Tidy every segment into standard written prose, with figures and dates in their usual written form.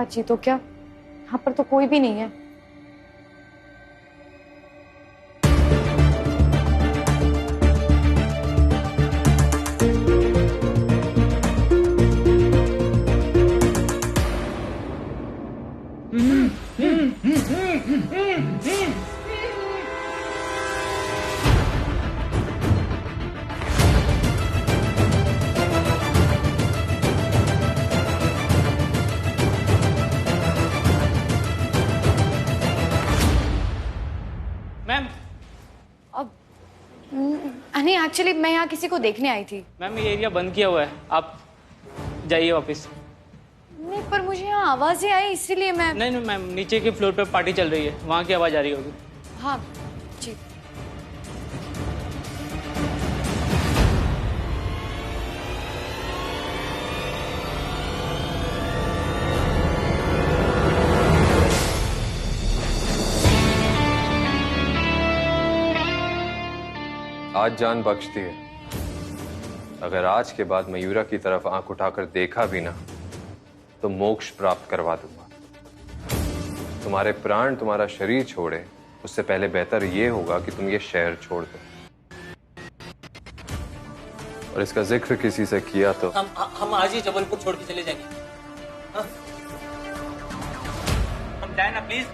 चाची, तो क्या यहाँ पर तो कोई भी नहीं है। मैम अब नहीं, एक्चुअली मैं यहाँ किसी को देखने आई थी। मैम ये एरिया बंद किया हुआ है, आप जाइए वापस। नहीं, पर मुझे यहाँ आवाजें आई इसीलिए मैं। नहीं नहीं मैम, नीचे के फ्लोर पे पार्टी चल रही है, वहाँ की आवाज़ आ रही होगी। हाँ जी। आज जान बख्शती है। अगर आज के बाद मयूरा की तरफ आंख उठाकर देखा भी ना तो मोक्ष प्राप्त करवा दूंगा। तुम्हारे प्राण तुम्हारा शरीर छोड़े उससे पहले बेहतर ये होगा कि तुम ये शहर छोड़ दो। और इसका जिक्र किसी से किया तो हम आज ही जबलपुर छोड़ के चले जाएंगे। हाँ? हम जाए ना, प्लीज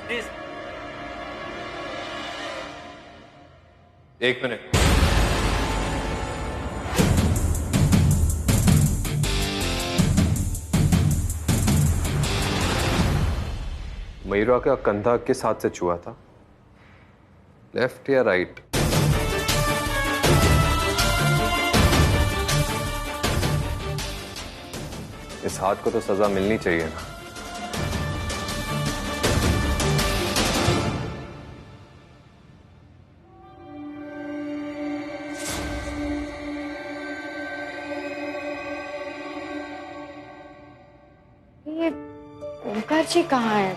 प्लीज। एक मिनट। मयूरा का कंधा किस हाथ से छुआ था, लेफ्ट या राइट? इस हाथ को तो सजा मिलनी चाहिए ना। ये ओंकार जी कहाँ है?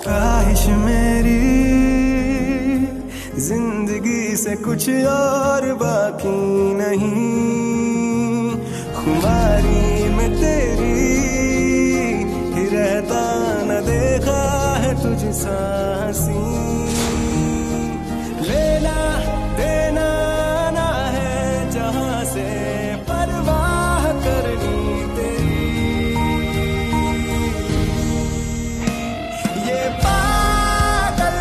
ख्वाहिश मेरी जिंदगी से कुछ और बाकी नहीं, खुमारी में तेरी ही रहता न देखा है तुझ सा हंसी। लेना देना ना है जहां से परवाह करनी तेरी। ये पागलपन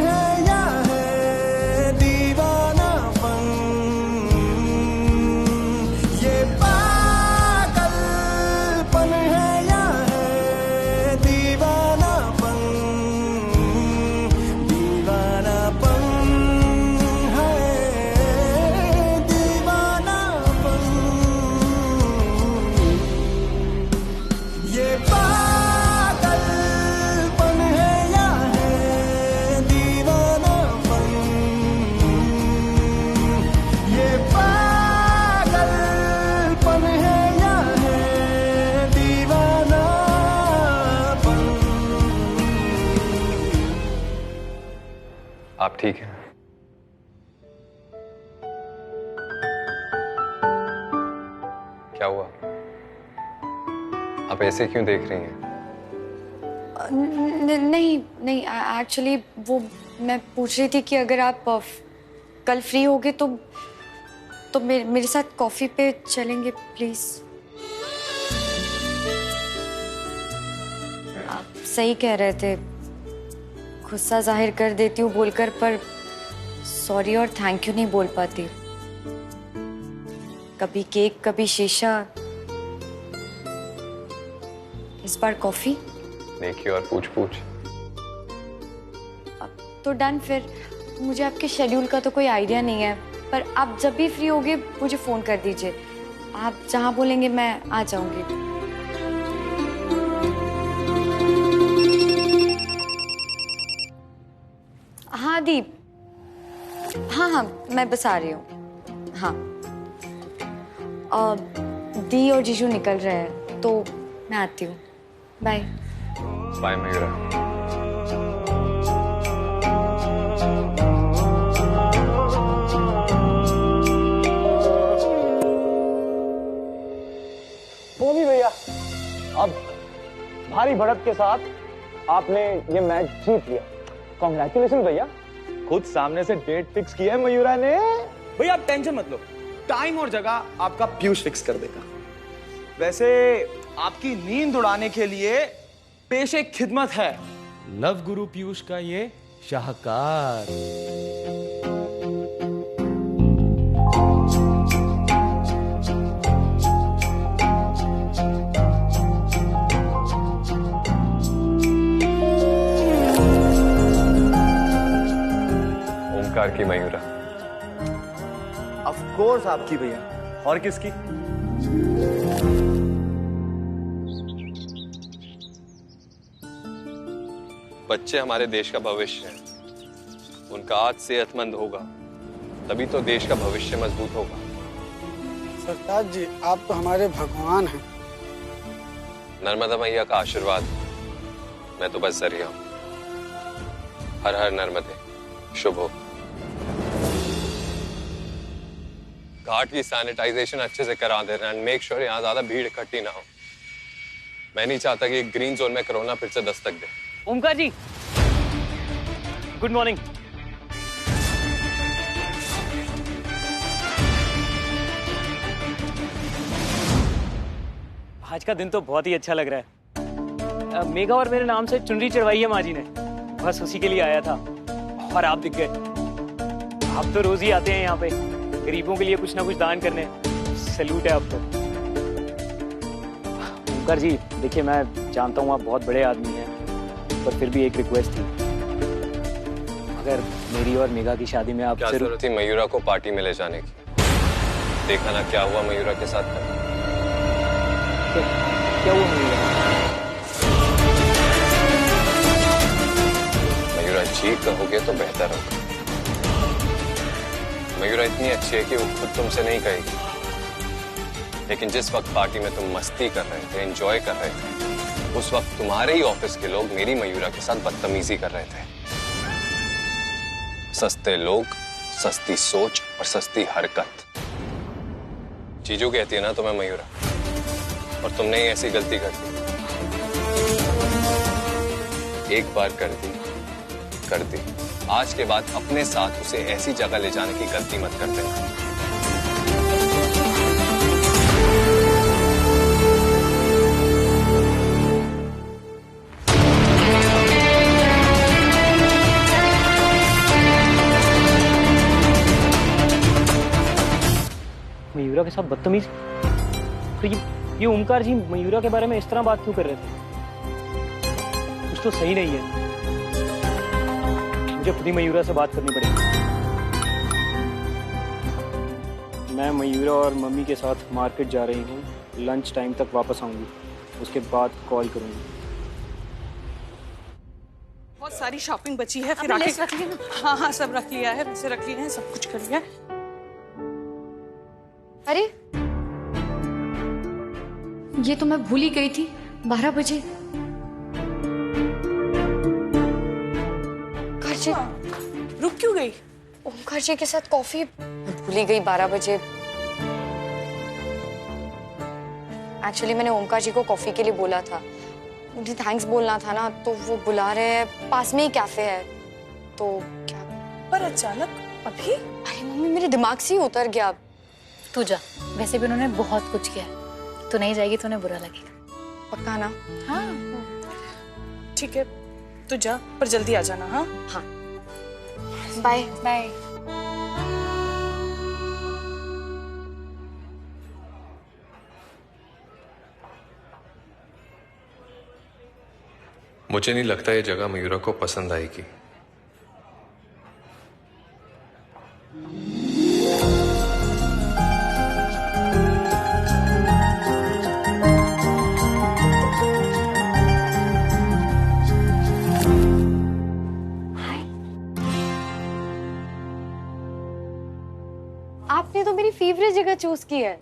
है या है दीवानापन, ये पागलपन है या है दीवानापन, दीवानापन है दीवानापन, ये पागलपन है या है दीवानापन, ये पागलपन है या है दीवानापन। आप ठीक हैं? क्या हुआ? आप ऐसे क्यों देख रही हैं? नहीं नहीं, एक्चुअली वो मैं पूछ रही थी कि अगर आप कल फ्री होगे तो मेरे साथ कॉफी पे चलेंगे प्लीज। आप सही कह रहे थे, गुस्सा जाहिर कर देती हूँ बोलकर, पर सॉरी और थैंक यू नहीं बोल पाती। कभी केक, कभी शीशा, इस बार कॉफी। नेकी और पूछ पूछ। तो डन फिर। मुझे आपके शेड्यूल का तो कोई आइडिया नहीं है, पर आप जब भी फ्री होगे मुझे फोन कर दीजिए। आप जहाँ बोलेंगे मैं आ जाऊंगी। हाँ दीप, हाँ हाँ मैं बस आ रही हूँ। हाँ दी और जीजू निकल रहे हैं तो मैं आती हूँ। बाय। बाय मयूरा। मोमी भैया, अब भारी बढ़त के साथ आपने ये मैच जीत लिया। कांग्रेचुलेशन भैया। खुद सामने से डेट फिक्स किया है मयूरा ने। भैया आप टेंशन मत लो, टाइम और जगह आपका पीयूष फिक्स कर देगा। वैसे आपकी नींद उड़ाने के लिए पेशे खिदमत है लव गुरु पीयूष का ये शाहकार। ओमकार की मयूरा। ऑफ कोर्स आपकी भैया, और किसकी? बच्चे हमारे देश का भविष्य हैं। उनका आज सेहतमंद होगा तभी तो देश का भविष्य मजबूत होगा। सरताज जी, आप तो हमारे भगवान हैं। नर्मदा मैया का आशीर्वाद, मैं तो बस जरिया हूं। हर हर नर्मदे, शुभ हो। घाट की सैनिटाइजेशन अच्छे से करा देना एंड मेक श्योर यहाँ ज्यादा भीड़ इकट्ठी ना हो। मैं नहीं चाहता कि ग्रीन जोन में कोरोना फिर से दस्तक दे। ओमकार जी, गुड मॉर्निंग। आज का दिन तो बहुत ही अच्छा लग रहा है। मेघा और मेरे नाम से चुनरी चढ़वाई है माँ जी ने, बस उसी के लिए आया था और आप दिख गए। आप तो रोज ही आते हैं यहाँ पे गरीबों के लिए कुछ ना कुछ दान करने। सैल्यूट है आपको। ओमकार जी देखिए, मैं जानता हूँ आप बहुत बड़े आदमी हैं, पर फिर भी एक रिक्वेस्ट थी। अगर मेरी और मेघा की शादी में आप क्या जरूरत थी मयूरा को पार्टी में ले जाने की? देखा ना क्या हुआ मयूरा के साथ। क्या हुआ मयूरा? मयूरा जी कहोगे तो बेहतर होगा। मयूरा इतनी अच्छी है कि वो खुद तुमसे नहीं कहेगी, लेकिन जिस वक्त पार्टी में तुम मस्ती कर रहे थे, एंजॉय कर रहे थे, उस वक्त तुम्हारे ही ऑफिस के लोग मेरी मयूरा के साथ बदतमीजी कर रहे थे। सस्ते लोग, सस्ती सोच और सस्ती हरकत। जीजू कहती है ना तुम्हें मयूरा, और तुमने ही ऐसी गलती कर दी। एक बार कर दी। आज के बाद अपने साथ उसे ऐसी जगह ले जाने की गलती मत कर देना। मयूरा के साथ बदतमीज? तो ये ओमकार जी मयूरा के बारे में इस तरह बात क्यों कर रहे थे? कुछ तो सही नहीं है। मुझे खुद ही मयूरा से बात करनी पड़ेगी। मैं मयूरा और मम्मी के साथ मार्केट जा रही हूँ। लंच टाइम तक वापस आऊंगी, उसके बाद कॉल करूंगी। बहुत सारी शॉपिंग बची है, फिर आके रख लिया। हाँ हाँ सब रख लिया है, वैसे रख लिया है, सब कुछ कर लिया है। अरे ये तो मैं भूल ही गई थी, 12 बजे। ओमकार जी, रुक क्यों गई? ओमकार जी के साथ कॉफी भूल ही गई 12 बजे। एक्चुअली मैंने ओमकार जी को कॉफी के लिए बोला था, उन्हें थैंक्स बोलना था ना, तो वो बुला रहे हैं, पास में ही कैफे है। तो क्या पर अचानक अभी? अरे मम्मी मेरे दिमाग से ही उतर गया। तू जा, वैसे भी उन्होंने बहुत कुछ किया है, तू नहीं जाएगी तो उन्हें बुरा लगेगा। पक्का ना? हाँ ठीक है, तू जा, पर जल्दी आ जाना। हाँ हाँ, बाय बाय। मुझे नहीं लगता ये जगह मयूरा को पसंद आएगी। आपने तो मेरी फेवरेट जगह चूज की है।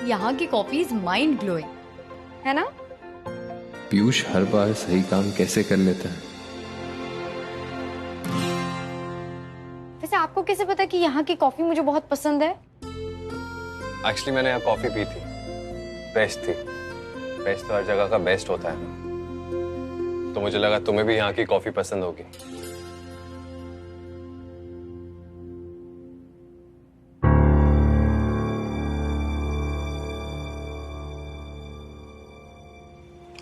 यहाँ की कॉफी इज माइंड ब्लोइंग, है ना? पीयूष हर बार सही काम कैसे कर लेता है? वैसे आपको कैसे पता कि यहाँ की कॉफी मुझे बहुत पसंद है? एक्चुअली मैंने यहाँ कॉफी पी थी, बेस्ट थी। बेस्ट तो हर जगह का बेस्ट होता है ना, तो मुझे लगा तुम्हें भी यहाँ की कॉफी पसंद होगी।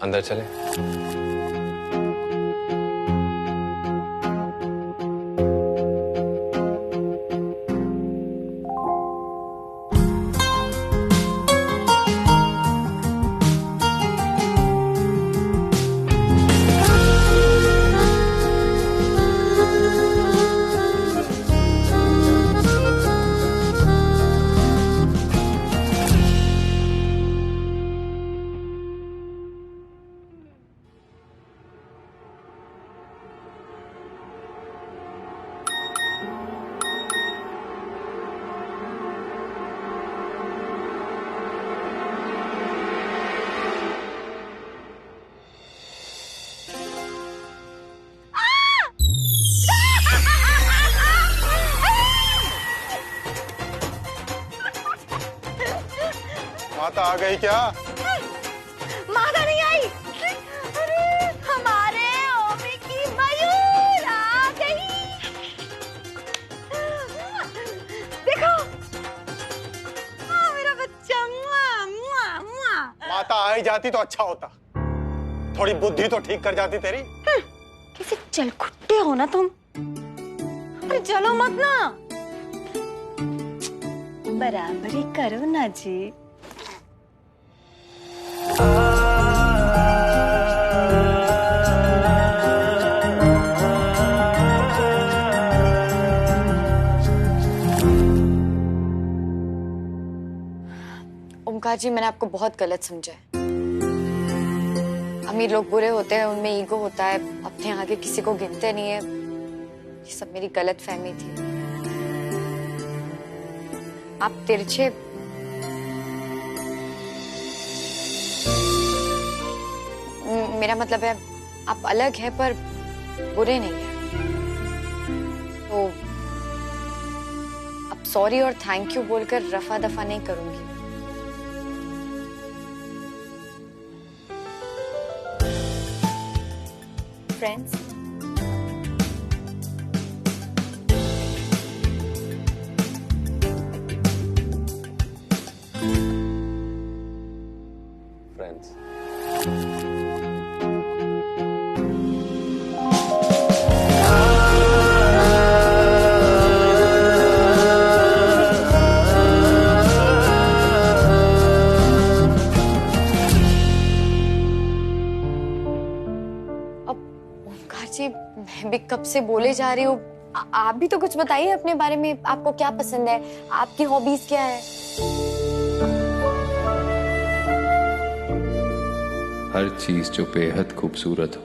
अंदर चले। माता आ गई क्या? माता नहीं आई। अरे हमारे ओमी की मयूर आ गई। देखो मेरा बच्चा। मुआ, मुआ, मुआ। माता आ ही जाती तो अच्छा होता, थोड़ी बुद्धि तो ठीक कर जाती तेरी। कैसे चलखुट्टे हो ना तुम। अरे चलो मत ना, बराबरी करो ना जी। ओमकार जी, मैंने आपको बहुत गलत समझा है। अमीर लोग बुरे होते हैं, उनमें ईगो होता है, अपने आगे किसी को गिनते नहीं है। ये सब मेरी गलत फहमी थी। आप तिरछे मेरा मतलब है आप अलग हैं पर बुरे नहीं हैं। तो अब सॉरी और थैंक यू बोलकर रफा दफा नहीं करूंगी। फ्रेंड्स, फ्रेंड्स मैं भी कब से बोले जा रही हूँ, आप भी तो कुछ बताइए अपने बारे में। आपको क्या पसंद है, आपकी हॉबीज क्या है? हर चीज जो बेहद खूबसूरत हो,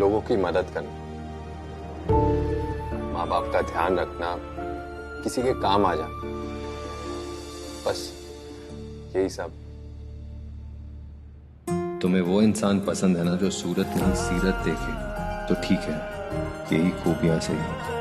लोगों की मदद करना, माँ बाप का ध्यान रखना, किसी के काम आ जाना, बस यही सब। तुम्हें वो इंसान पसंद है ना जो सूरत नहीं सीरत देखे, तो ठीक है, यही खूबियां सही हैं।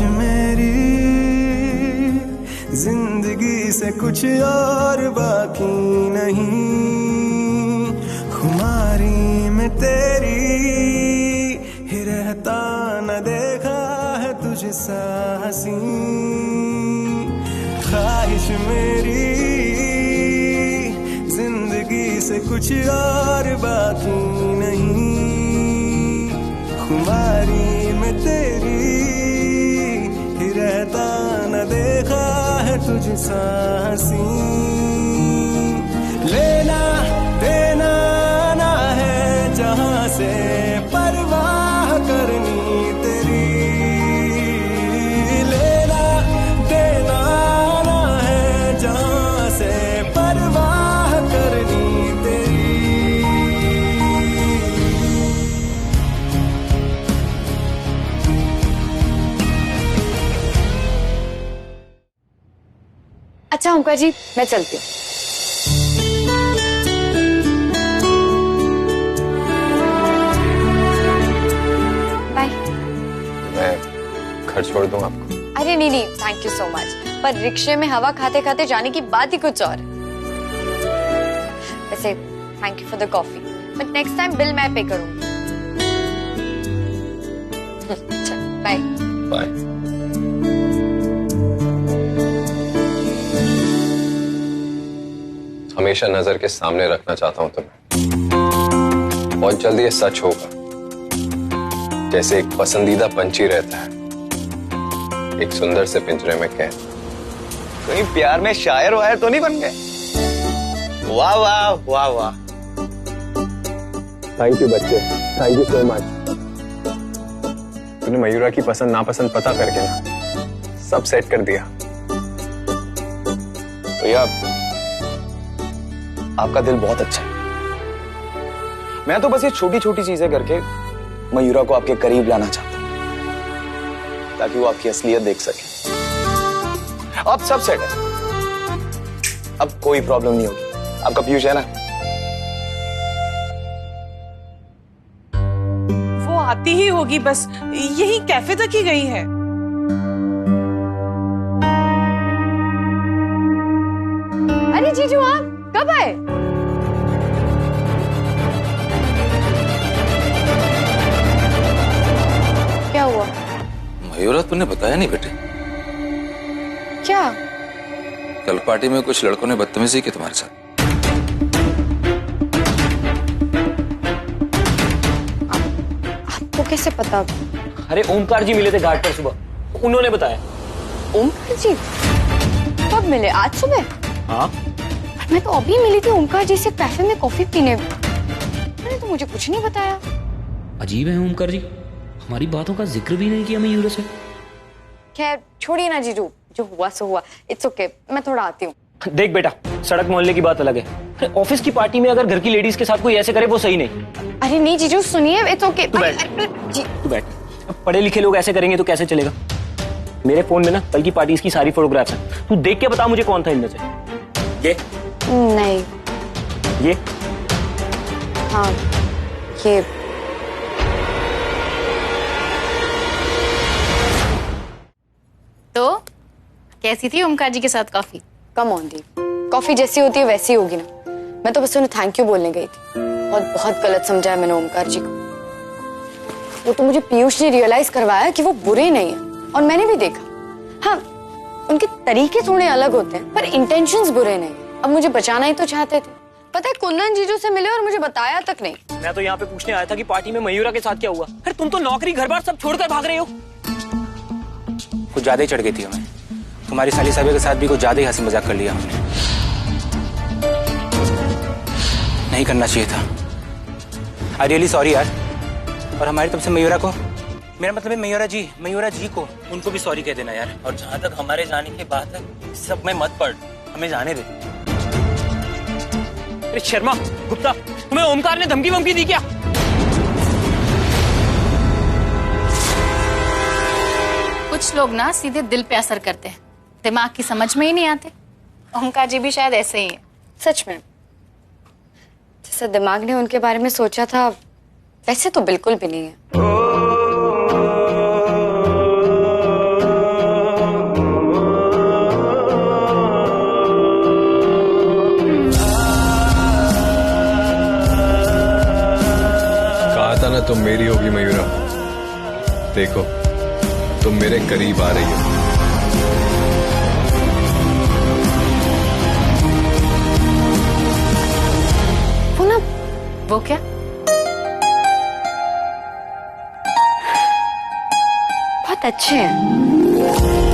मेरी जिंदगी से कुछ और बाकी नहीं, खुमारी में तेरी ही रहता न देखा है तुझसा हंसी। ख्वाहिश मेरी जिंदगी से कुछ और बाकी नहीं, खुमारी में तेरी ही रहता न देखा है तुझ सांसी लेना देना ना है जहां से परवाह करनी तेरी लेना देना ना है जहां से परवाह करनी तेरी। अच्छा ओंकार जी मैं चलती हूँ। बाय। मैं घर छोड़ दूं आपको? अरे नहीं नहीं थैंक यू सो मच, पर रिक्शे में हवा खाते खाते जाने की बात ही कुछ और है। वैसे thank you for the coffee, but next time bill मैं पे करूंगी। चल बाय। बाय। हमेशा नजर के सामने रखना चाहता हूं तुम्हें। बहुत जल्दी ये सच होगा, जैसे एक पसंदीदा पंछी रहता है एक सुंदर से पिंजरे में कैद। कहीं प्यार में शायर वायर तो नहीं बन गए? वाह वाह वाह वाह। थैंक यू बच्चे, थैंक यू सो मच। तूने मयूरा की पसंद नापसंद पता करके ना सब सेट कर दिया। भैया आपका दिल बहुत अच्छा है। मैं तो बस ये छोटी छोटी चीजें करके मयूरा को आपके करीब लाना चाहता हूं ताकि वो आपकी असलियत देख सके। अब सब सेट है, अब कोई प्रॉब्लम नहीं होगी। आपका पीयूष है ना? वो आती ही होगी, बस यही कैफे तक ही गई है। अरे जीजू आप कब आए? क्या हुआ? मयूरा तूने बताया नहीं बेटे? क्या? कल पार्टी में कुछ लड़कों ने बदतमीजी की तुम्हारे साथ। आपको कैसे पता? अरे ओमकार जी मिले थे घाट पर सुबह, उन्होंने बताया। ओमकार जी कब मिले? आज सुबह? हाँ मैं तो अभी मिली थी ओमकार जी से कैफे में कॉफी पीने। मैंने तो मुझे कुछ नहीं बताया। अजीब है ओमकार जी, हमारी बातों का जिक्र भी नहीं किया मयूरा से। खैर छोड़िए ना जीजू, जो हुआ सो हुआ। इट्स ओके, मैं थोड़ा आती हूँ। देख बेटा, सड़क मोहल्ले की बात अलग है, ऑफिस की पार्टी में अगर घर की लेडीज के साथ कोई ऐसे करे वो सही नहीं। अरे नहीं जीजू सुनिए, इट्स ओके। तू बैठ, तू बैठ। पढ़े लिखे लोग ऐसे करेंगे तो कैसे चलेगा? मेरे फोन में ना कल की पार्टीज की सारी फोटोग्राफ्स हैं, तू देख के बता मुझे कौन था इनमें से। ये नहीं, ये हाँ ये तो कैसी थी ओमकार जी के साथ coffee? Come on the, coffee जैसी होती है वैसी होगी ना। मैं तो बस उन्हें थैंक यू बोलने गई थी और बहुत गलत समझा है मैंने ओमकार जी को। वो तो मुझे पीयूष ने रियलाइज करवाया कि वो बुरे नहीं है, और मैंने भी देखा। हाँ उनके तरीके थोड़े अलग होते हैं पर इंटेंशंस बुरे नहीं। अब मुझे बचाना ही तो चाहते थे। पता है कुंदन जीजू से मिले और मुझे बताया तक नहीं। मैं तो यहाँ पे पूछने आया था कि पार्टी में मयूरा के साथ क्या हुआ। अरे तुम तो नौकरी घर बार सब छोड़कर भाग रहे हो। कुछ ज्यादा ही चढ़ गई थी हमें, तुम्हारी साली साहब के साथ भी कुछ ज्यादा ही हंसी मजाक कर लिया हमने। नहीं करना चाहिए था। आई रियली सॉरी यार। और हमारी तरफ से मयूरा को, मेरा मतलब है मयूरा जी को, उनको भी सॉरी कह देना यार। और जहाँ तक हमारे जाने की बात है, सब में मत पड़, हमें जाने दे। अरे शर्मा गुप्ता, तुम्हें ओमकार ने धमकी वमकी दी क्या? कुछ लोग ना सीधे दिल पे असर करते हैं, दिमाग की समझ में ही नहीं आते। ओमकार जी भी शायद ऐसे ही है। सच में जैसा दिमाग ने उनके बारे में सोचा था वैसे तो बिल्कुल भी नहीं है। ना तुम मेरी होगी मयूरा, देखो तुम मेरे करीब आ रही हो। वो क्या? अच्छे हैं।